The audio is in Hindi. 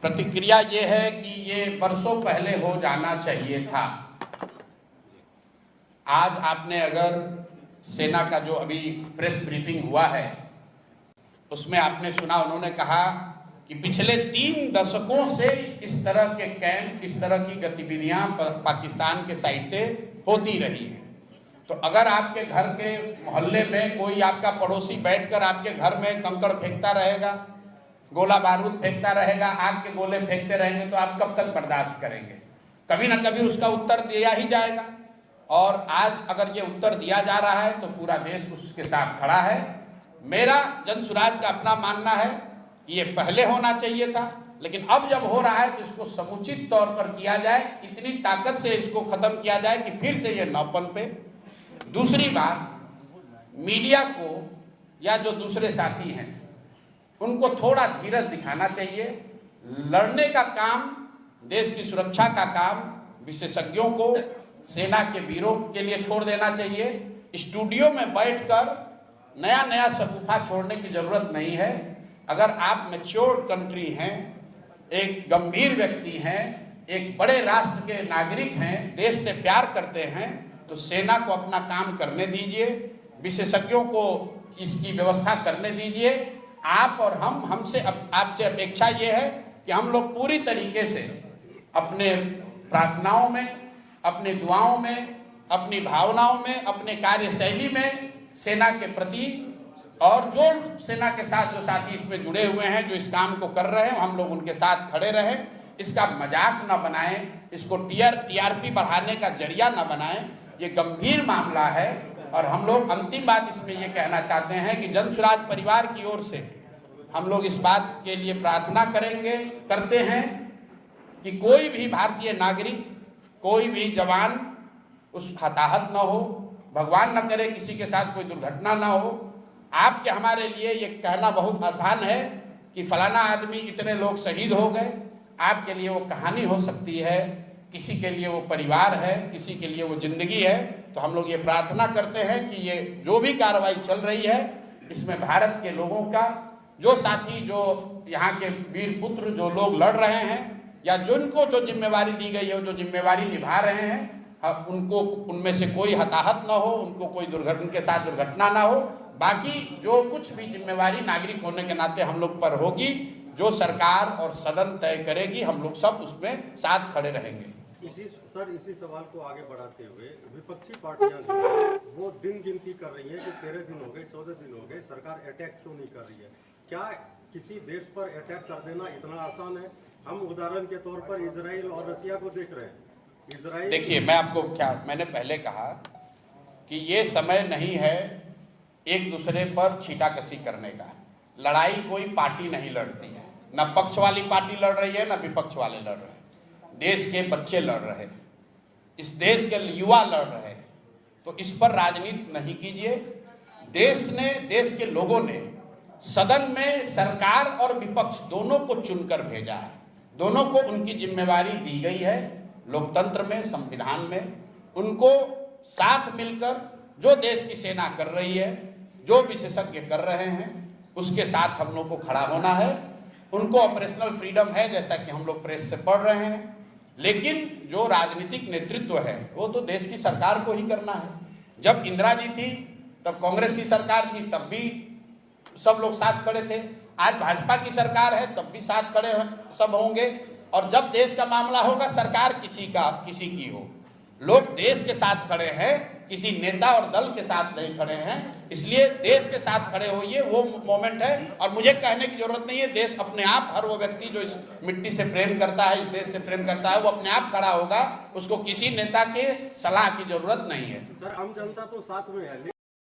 प्रतिक्रिया ये है कि ये बरसों पहले हो जाना चाहिए था। आज आपने अगर सेना का जो अभी प्रेस ब्रीफिंग हुआ है उसमें आपने सुना, उन्होंने कहा कि पिछले 3 दशकों से इस तरह के कैंप, इस तरह की गतिविधियां पाकिस्तान के साइड से होती रही हैं। तो अगर आपके घर के मोहल्ले में कोई आपका पड़ोसी बैठकर आपके घर में कंकड़ फेंकता रहेगा, गोला बारूद फेंकता रहेगा, आग के गोले फेंकते रहेंगे, तो आप कब तक बर्दाश्त करेंगे? कभी ना कभी उसका उत्तर दिया ही जाएगा। और आज अगर ये उत्तर दिया जा रहा है तो पूरा देश उसके साथ खड़ा है। मेरा जनसुराज का अपना मानना है कि ये पहले होना चाहिए था, लेकिन अब जब हो रहा है तो इसको समुचित तौर पर किया जाए, इतनी ताकत से इसको खत्म किया जाए कि फिर से ये न पनपे। दूसरी बात, मीडिया को या जो दूसरे साथी हैं उनको थोड़ा धीरज दिखाना चाहिए। लड़ने का काम, देश की सुरक्षा का काम विशेषज्ञों को, सेना के वीरों के लिए छोड़ देना चाहिए। स्टूडियो में बैठकर नया नया शगुफा छोड़ने की जरूरत नहीं है। अगर आप मैच्योर्ड कंट्री हैं, एक गंभीर व्यक्ति हैं, एक बड़े राष्ट्र के नागरिक हैं, देश से प्यार करते हैं, तो सेना को अपना काम करने दीजिए, विशेषज्ञों को इसकी व्यवस्था करने दीजिए। आप और हमसे आपसे अपेक्षा ये है कि हम लोग पूरी तरीके से अपने प्रार्थनाओं में, अपने दुआओं में, अपनी भावनाओं में, अपने कार्यशैली में सेना के प्रति, और जो सेना के साथ जो साथी इसमें जुड़े हुए हैं, जो इस काम को कर रहे हैं, हम लोग उनके साथ खड़े रहें। इसका मजाक न बनाएं, इसको टीआरपी बढ़ाने का जरिया न बनाएं। ये गंभीर मामला है। और हम लोग अंतिम बात इसमें ये कहना चाहते हैं कि जनसुराज परिवार की ओर से हम लोग इस बात के लिए प्रार्थना करते हैं कि कोई भी भारतीय नागरिक, कोई भी जवान उस हताहत न हो, भगवान न करे किसी के साथ कोई दुर्घटना न हो। आपके हमारे लिए ये कहना बहुत आसान है कि फलाना आदमी, इतने लोग शहीद हो गए। आपके लिए वो कहानी हो सकती है, किसी के लिए वो परिवार है, किसी के लिए वो जिंदगी है। तो हम लोग ये प्रार्थना करते हैं कि ये जो भी कार्रवाई चल रही है, इसमें भारत के लोगों का, जो साथी, जो यहाँ के वीर पुत्र, जो लोग लड़ रहे हैं या जिनको जो जिम्मेवारी दी गई है, जो जिम्मेवारी निभा रहे हैं, उनको, उनमें से कोई हताहत ना हो, उनको कोई उनके साथ दुर्घटना ना हो। बाकी जो कुछ भी जिम्मेवारी नागरिक होने के नाते हम लोग पर होगी, जो सरकार और सदन तय करेगी, हम लोग सब उसमें साथ खड़े रहेंगे। इसी सवाल को आगे बढ़ाते हुए विपक्षी पार्टियां जो है वो दिन गिनती कर रही हैं कि 13 दिन हो गए, 14 दिन हो गए, सरकार अटैक क्यों नहीं कर रही है? क्या किसी देश पर अटैक कर देना इतना आसान है? हम उदाहरण के तौर पर इजराइल और रसिया को देख रहे हैं। इजराइल, देखिए, मैं आपको मैंने पहले कहा कि ये समय नहीं है एक दूसरे पर छीटाकशी करने का। लड़ाई कोई पार्टी नहीं लड़ती है, न पक्ष वाली पार्टी लड़ रही है, न विपक्ष वाले लड़ रहे हैं। देश के बच्चे लड़ रहे हैं, इस देश के युवा लड़ रहे हैं। तो इस पर राजनीति नहीं कीजिए। देश के लोगों ने सदन में सरकार और विपक्ष दोनों को चुनकर भेजा है, दोनों को उनकी जिम्मेवारी दी गई है। लोकतंत्र में, संविधान में उनको साथ मिलकर जो देश की सेना कर रही है, जो विशेषज्ञ कर रहे हैं, उसके साथ हम लोग को खड़ा होना है। उनको ऑपरेशनल फ्रीडम है, जैसा कि हम लोग प्रेस से पढ़ रहे हैं, लेकिन जो राजनीतिक नेतृत्व है वो तो देश की सरकार को ही करना है। जब इंदिरा जी थी तब कांग्रेस की सरकार थी, तब भी सब लोग साथ खड़े थे। आज भाजपा की सरकार है, तब भी साथ खड़े सब होंगे। और जब देश का मामला होगा, सरकार किसी की हो, लोग देश के साथ खड़े हैं, किसी नेता और दल के साथ नहीं खड़े हैं। इसलिए देश के साथ खड़े होइए, वो मोमेंट है। और मुझे कहने की जरूरत नहीं है, देश अपने आप, हर वो व्यक्ति जो इस मिट्टी से प्रेम करता है, इस देश से प्रेम करता है, वो अपने आप खड़ा होगा। उसको किसी नेता के सलाह की जरूरत नहीं है। सर, आम जनता तो साथ में है।